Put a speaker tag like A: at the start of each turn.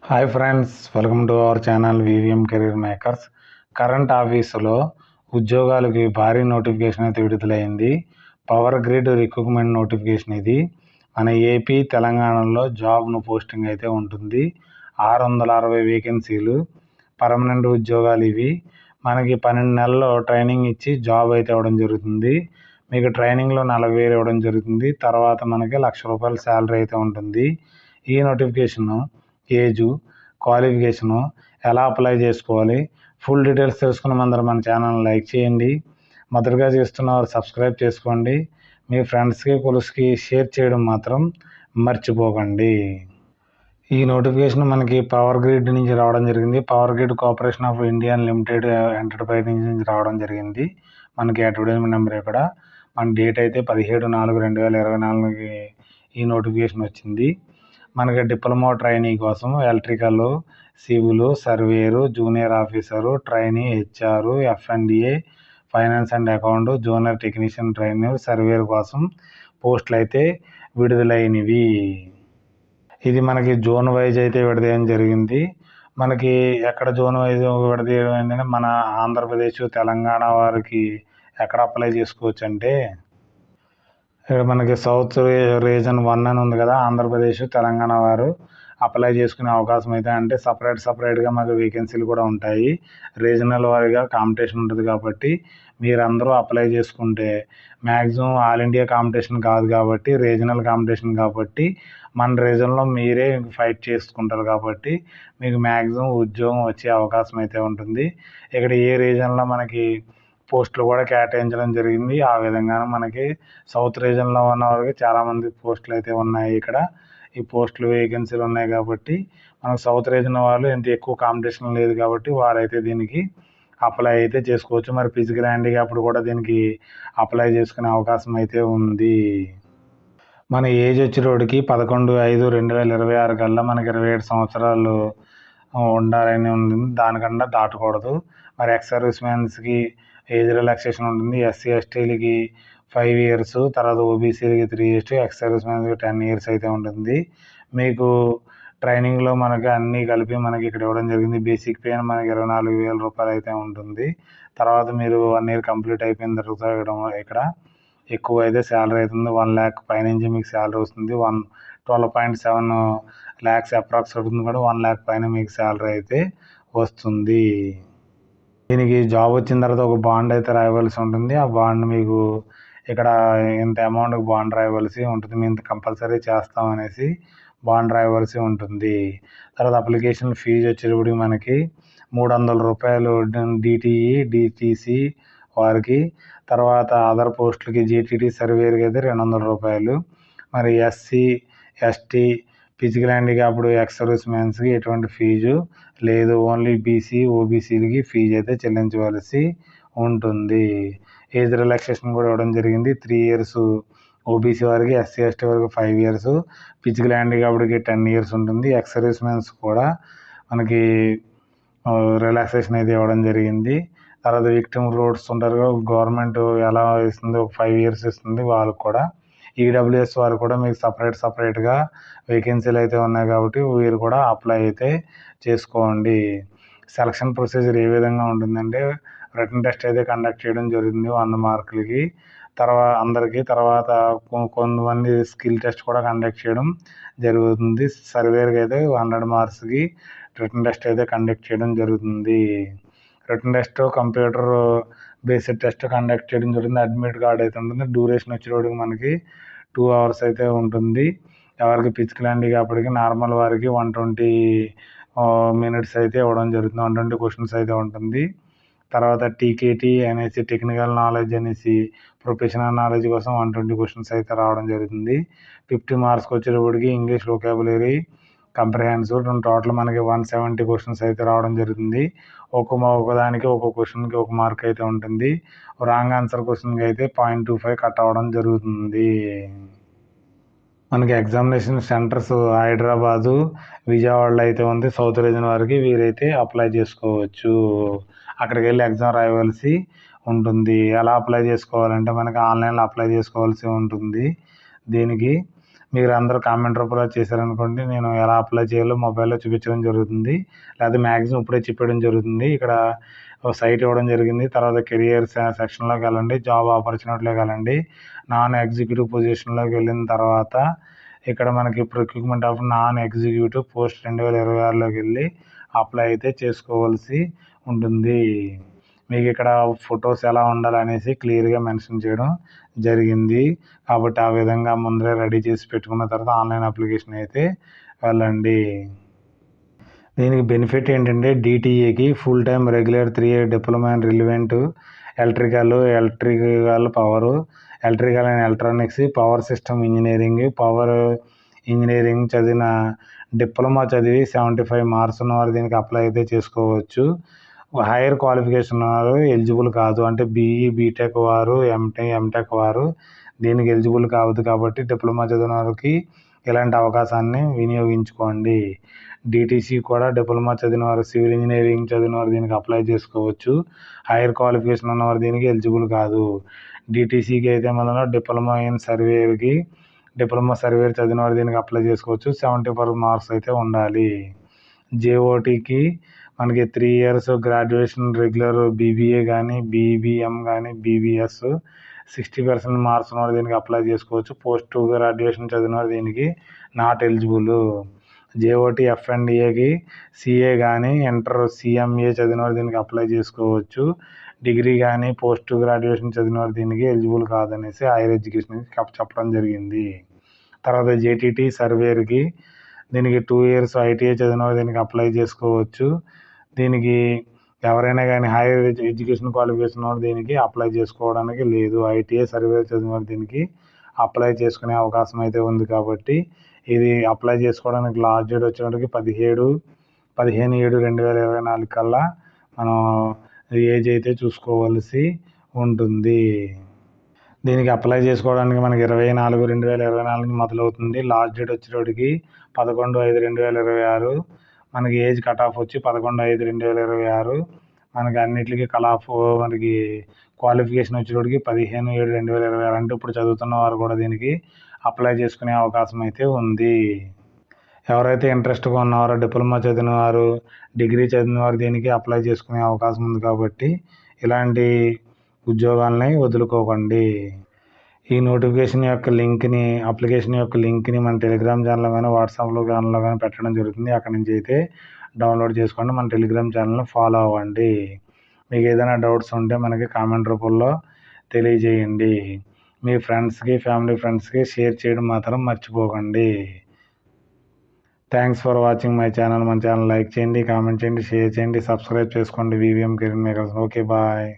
A: Hi friends, welcome to our channel VVM career makers. Current ఆఫీసులో ఉద్యోగాలకి భారీ notification అయితే విడుదలైంది. పవర్ గ్రిడ్ రిక్రూట్మెంట్ నోటిఫికేషన్ ఇది. మన ఏపీ తెలంగాణలో జాబ్ను పోస్టింగ్ అయితే ఉంటుంది. 660 వేకెన్సీలు, పర్మనెంట్ ఉద్యోగాలు ఇవి. మనకి 12 నెలల్లో ట్రైనింగ్ ఇచ్చి జాబ్ అయితే ఇవ్వడం జరుగుతుంది. మీకు ట్రైనింగ్లో 40,000 ఇవ్వడం జరుగుతుంది. తర్వాత మనకి ₹1,00,000 శాలరీ అయితే ఉంటుంది. ఈ నోటిఫికేషను ఏజు, క్వాలిఫికేషను, ఎలా అప్లై చేసుకోవాలి, ఫుల్ డీటెయిల్స్ తెలుసుకున్న ముందర మన ఛానల్ని లైక్ చేయండి. మొదటగా చేస్తున్నవారు సబ్స్క్రైబ్ చేసుకోండి. మీ ఫ్రెండ్స్కి కొలుసుకి షేర్ చేయడం మాత్రం మర్చిపోకండి. ఈ నోటిఫికేషన్ మనకి పవర్ గ్రిడ్ నుంచి రావడం జరిగింది. Power grid corporation of India limited enterprise నుంచి రావడం జరిగింది. మనకి అడ్వర్టైజ్మెంట్ నెంబర్ ఇక్కడ. మన డేట్ అయితే 17/4/2024కి ఈ నోటిఫికేషన్ వచ్చింది. మనకి డిప్లొమా ట్రైనీ కోసం electrical, civil, surveyor, junior officer, trainee, HR, FNDA, finance and account, junior technician trainer, surveyor కోసం పోస్టులు అయితే విడుదలైనవి. ఇది మనకి జోన్ వైజ్ అయితే విడదీయడం జరిగింది. మనకి ఎక్కడ జోన్ వైజ్ విడదీయడం ఏంటంటే, మన ఆంధ్రప్రదేశ్, తెలంగాణ వారికి ఎక్కడ అప్లై చేసుకోవచ్చు అంటే, ఇక్కడ మనకి సౌత్ రీజన్ 1 అని ఉంది కదా, ఆంధ్రప్రదేశ్, తెలంగాణ వారు అప్లై చేసుకునే అవకాశం అయితే, అంటే సపరేట్గా మాకు వేకెన్సీలు కూడా ఉంటాయి. రీజనల్ వారీగా కాంపిటీషన్ ఉంటుంది కాబట్టి మీరందరూ అప్లై చేసుకుంటే, మ్యాక్సిమం ఆల్ ఇండియా కాంపిటీషన్ కాదు కాబట్టి రీజనల్ కాంపిటీషన్ కాబట్టి మన రీజన్లో మీరే ఫైట్ చేసుకుంటారు కాబట్టి మీకు మ్యాక్సిమం ఉద్యోగం వచ్చే అవకాశం అయితే ఉంటుంది. ఇక్కడ ఏ రీజన్లో మనకి పోస్టులు కూడా కేటాయించడం జరిగింది. ఆ విధంగా మనకి సౌత్ రీజన్లో ఉన్న వారికి చాలామంది పోస్టులు అయితే ఉన్నాయి. ఇక్కడ ఈ పోస్టులు వేకెన్సీలు ఉన్నాయి కాబట్టి మనకు సౌత్ రీజన్ వాళ్ళు ఎంత ఎక్కువ కాంపిటీషన్ లేదు కాబట్టి వారైతే దీనికి అప్లై అయితే చేసుకోవచ్చు. మరి ఫిజికల్ హ్యాండిక్యాప్డ్ కూడా దీనికి అప్లై చేసుకునే అవకాశం అయితే ఉంది. మన ఏజ్ వచ్చేటోడికి 11/5/2026 కల్లా మనకి 27 సంవత్సరాలు ఉండాలని ఉంటుంది. దానికన్నా దాటకూడదు. మరి ఎక్స్ సర్వీస్ మ్యాన్స్కి ఏజ్ రిలాక్సేషన్ ఉంటుంది. ఎస్సీ ఎస్టీలకి 5 years, తర్వాత ఓబీసీలకి 3 years, ఎక్స్ సర్వీస్ మ్యాన్స్కి 10 years అయితే ఉంటుంది. మీకు ట్రైనింగ్లో మనకి అన్నీ కలిపి మనకి ఇక్కడ ఇవ్వడం జరిగింది. బేసిక్ పే మనకి ₹24,000 అయితే ఉంటుంది. తర్వాత మీరు 1 year కంప్లీట్ అయిపోయిన తర్వాత ఇక్కడ ఎక్కువ అయితే శాలరీ అవుతుంది. 1 lakh పైనుంచి మీకు శాలరీ వస్తుంది. 12.7 lakhs అప్రాక్స్ అవుతుంది కూడా 1 lakh పైన మీకు శాలరీ అయితే వస్తుంది. దీనికి జాబ్ వచ్చిన తర్వాత ఒక బాండ్ అయితే రాయవలసి ఉంటుంది. ఆ బాండ్ మీకు ఇక్కడ ఇంత అమౌంట్ బాండ్ రాయవలసి ఉంటుంది. మేము ఇంత కంపల్సరీ చేస్తామనేసి బాండ్ రాయవలసి ఉంటుంది. తర్వాత అప్లికేషన్ ఫీజు వచ్చేటప్పటికి మనకి ₹300 డిటిఈ, డిటిసి వారికి. తర్వాత అదర్ పోస్టులకి జీటీటీ సర్వేయర్కి అయితే ₹200. మరి SC, ST, physical handicapped, ex service మ్యాన్స్కి ఎటువంటి ఫీజు లేదు. ఓన్లీ బీసీ, ఓబీసీలకి ఫీజు అయితే చెల్లించవలసి ఉంటుంది. ఏజ్ రిలాక్సేషన్ కూడా ఇవ్వడం జరిగింది. 3 years ఓబీసీ వారికి, ఎస్సీ ఎస్టీ వారికి 5 years, ఫిజికల్ హ్యాండిక్యాప్డ్కి 10 years ఉంటుంది. ఎక్స్ సర్వీస్ మ్యాన్స్ కూడా మనకి రిలాక్సేషన్ అయితే ఇవ్వడం జరిగింది. తర్వాత విక్టిమ్ రోడ్స్ ఉంటారు, గవర్నమెంట్ ఎలా ఇస్తుంది, ఒక 5 years ఇస్తుంది వాళ్ళకు కూడా. ఈడబ్ల్యూఎస్ వారు కూడా మీకు సపరేట్గా వేకెన్సీలు అయితే ఉన్నాయి కాబట్టి వీరు కూడా అప్లై అయితే చేసుకోండి. సెలక్షన్ ప్రొసీజర్ ఏ విధంగా ఉంటుందంటే, రిటన్ టెస్ట్ అయితే కండక్ట్ చేయడం జరుగుతుంది 100 మార్కులకి. తర్వాత కొంతమంది స్కిల్ టెస్ట్ కూడా కండక్ట్ చేయడం జరుగుతుంది. సర్వేర్కి అయితే 100 మార్క్స్కి రిటన్ టెస్ట్ అయితే కండక్ట్ చేయడం జరుగుతుంది. Written test, computer based test conduct చేయడం జరుగుతుంది. అడ్మిట్ కార్డ్ అయితే ఉంటుంది. డ్యూరేషన్ వచ్చేటప్పటికి మనకి 2 hours అయితే ఉంటుంది. ఎవరికి ఫిజికల్ హ్యాండిక్యాప్డ్కి, నార్మల్ వారికి 120 minutes అయితే ఇవ్వడం జరుగుతుంది. 120 questions అయితే ఉంటుంది. తర్వాత టీకేటీ అనేసి టెక్నికల్ నాలెడ్జ్ అనేసి ప్రొఫెషనల్ నాలెడ్జ్ కోసం 120 questions అయితే రావడం జరుగుతుంది. 50 marks వచ్చేటప్పటికి ఇంగ్లీష్ వొకాబులరీ, కంప్రహెన్సివ్, టోటల్ మనకి 170 questions అయితే రావడం జరుగుతుంది. ఒకదానికి ఒక క్వశ్చన్కి 1 mark అయితే ఉంటుంది. రాంగ్ ఆన్సర్ క్వశ్చన్కి అయితే 0.25 కట్ అవ్వడం జరుగుతుంది. మనకి ఎగ్జామినేషన్ సెంటర్స్ హైదరాబాదు, విజయవాడలో అయితే ఉంది. సౌత్ రీజన్ వారికి వీరైతే అప్లై చేసుకోవచ్చు. అక్కడికి వెళ్ళి ఎగ్జామ్ రాయవలసి ఉంటుంది. ఎలా అప్లై చేసుకోవాలంటే మనకి ఆన్లైన్లో అప్లై చేసుకోవాల్సి ఉంటుంది. దీనికి మీరు అందరూ కామెంట్ రూపంలో చేశారనుకోండి, నేను ఎలా అప్లై చేయాలో మొబైల్లో చూపించడం జరుగుతుంది. లేకపోతే మ్యాక్సిమం ఇప్పుడే చెప్పేయడం జరుగుతుంది. ఇక్కడ ఒక సైట్ ఇవ్వడం జరిగింది. తర్వాత కెరియర్ సెక్షన్‌లోకి వెళ్ళండి. జాబ్ ఆపర్చునిటీలోకి వెళ్ళండి. నాన్ ఎగ్జిక్యూటివ్ పొజిషన్‌లోకి వెళ్ళిన తర్వాత ఇక్కడ మనకి recruitment of non executive post 2026లోకి వెళ్ళి అప్లై అయితే చేసుకోవాల్సి ఉంటుంది. మీకు ఇక్కడ ఫొటోస్ ఎలా ఉండాలనేసి క్లియర్‌గా మెన్షన్ చేయడం జరిగింది. కాబట్టి ఆ విధంగా ముందరే రెడీ చేసి పెట్టుకున్న తర్వాత ఆన్లైన్ అప్లికేషన్ అయితే వెళ్ళండి. దీనికి బెనిఫిట్ ఏంటంటే డీటీఏకి full time regular 3 year diploma in relevant electrical power, electrical and electronics, power system power engineering చదివిన డిప్లొమా చదివి 75 మార్క్స్ ఉన్నవారు దీనికి అప్లై అయితే చేసుకోవచ్చు. హైయర్ క్వాలిఫికేషన్ వారు ఎలిజిబుల్ కాదు. అంటే బీఈ బీటెక్ వారు ఎంటెక్ వారు దీనికి ఎలిజిబుల్ కావద్దు. కాబట్టి డిప్లొమా చదివిన వారికి ఇలాంటి అవకాశాన్ని వినియోగించుకోండి. డిటీసీ కూడా డిప్లొమా చదివిన వారు, సివిల్ ఇంజనీరింగ్ చదివిన వారు దీనికి అప్లై చేసుకోవచ్చు. హైయర్ క్వాలిఫికేషన్ ఉన్నవారు దీనికి ఎలిజిబుల్ కాదు. డిటీసీకి అయితే మనం డిప్లొమా సర్వేర్ చదివిన వారు దీనికి అప్లై చేసుకోవచ్చు. 74 మార్క్స్ అయితే ఉండాలి. జేఓటీకి మనకి 3 ఇయర్స్ గ్రాడ్యుయేషన్ రెగ్యులర్ బీబీఏ కానీ, బీబీఎం కానీ, బీబీఎస్ 60% మార్క్స్ ఉన్నవారు దీనికి అప్లై చేసుకోవచ్చు. పోస్ట్ గ్రాడ్యుయేషన్ చదివిన వారు దీనికి నాట్ ఎలిజిబుల్. జేఓటీ ఎఫ్ఎండిఏకి సిఏ కానీ, ఇంటర్ సిఎంఏ చదివిన వారు దీనికి అప్లై చేసుకోవచ్చు. డిగ్రీ కానీ, పోస్ట్ గ్రాడ్యుయేషన్ చదివిన వారు దీనికి ఎలిజిబుల్ కాదనేసి హైయర్ ఎడ్యుకేషన్కి చెప్పడం జరిగింది. తర్వాత జేటీటీ సర్వేర్కి దీనికి 2 ఇయర్స్ ఐటీఐ చదివిన వారు దీనికి అప్లై చేసుకోవచ్చు. దీనికి ఎవరైనా కానీ హైయర్ ఎడ్యుకేషన్ క్వాలిఫికేషన్ వారు దీనికి అప్లై చేసుకోవడానికి లేదు. ఐటీఐ సర్వేర్ చదివిన వారు దీనికి అప్లై చేసుకునే అవకాశం అయితే ఉంది. కాబట్టి ఇది అప్లై చేసుకోవడానికి లాస్ట్ డేట్ వచ్చేటికి 15/7/2024 కల్లా మనం ఏజ్ అయితే చూసుకోవాల్సి ఉంటుంది. దీనికి అప్లై చేసుకోవడానికి మనకి 24/2/2024 మొదలవుతుంది. లాస్ట్ డేట్ వచ్చేటప్పటికి 11/5/2026. మనకి ఏజ్ కట్ ఆఫ్ వచ్చి 11/5/2026. మనకి అన్నిటికీ మనకి క్వాలిఫికేషన్ వచ్చేటప్పటికి 15/7/2026. అంటే ఇప్పుడు చదువుతున్న వారు కూడా దీనికి అప్లై చేసుకునే అవకాశం అయితే ఉంది. ఎవరైతే ఇంట్రెస్ట్గా ఉన్నారో డిప్లొమా చదివిన వారు, డిగ్రీ చదివిన వారు దీనికి అప్లై చేసుకునే అవకాశం ఉంది. కాబట్టి ఇలాంటి ఉద్యోగాలని వదులుకోకండి. ఈ నోటిఫికేషన్ యొక్క లింక్ని, అప్లికేషన్ యొక్క లింక్ని మన టెలిగ్రామ్ ఛానల్లో కానీ, వాట్సాప్లో ఛానల్లో కానీ పెట్టడం జరుగుతుంది. అక్కడి నుంచి అయితే డౌన్లోడ్ చేసుకోండి. మన టెలిగ్రామ్ ఛానల్ని ఫాలో అవ్వండి. మీకు ఏదైనా డౌట్స్ ఉంటే మనకి కామెంట్ రూపంలో తెలియజేయండి. మీ ఫ్రెండ్స్కి, ఫ్యామిలీ ఫ్రెండ్స్కి షేర్ చేయడం మాత్రం మర్చిపోకండి. Thanks for watching my channel. మన ఛానల్ లైక్ చేయండి, కామెంట్ చేయండి, షేర్ చేయండి, సబ్స్క్రైబ్ చేసుకోండి. VVM career makers. Okay, bye.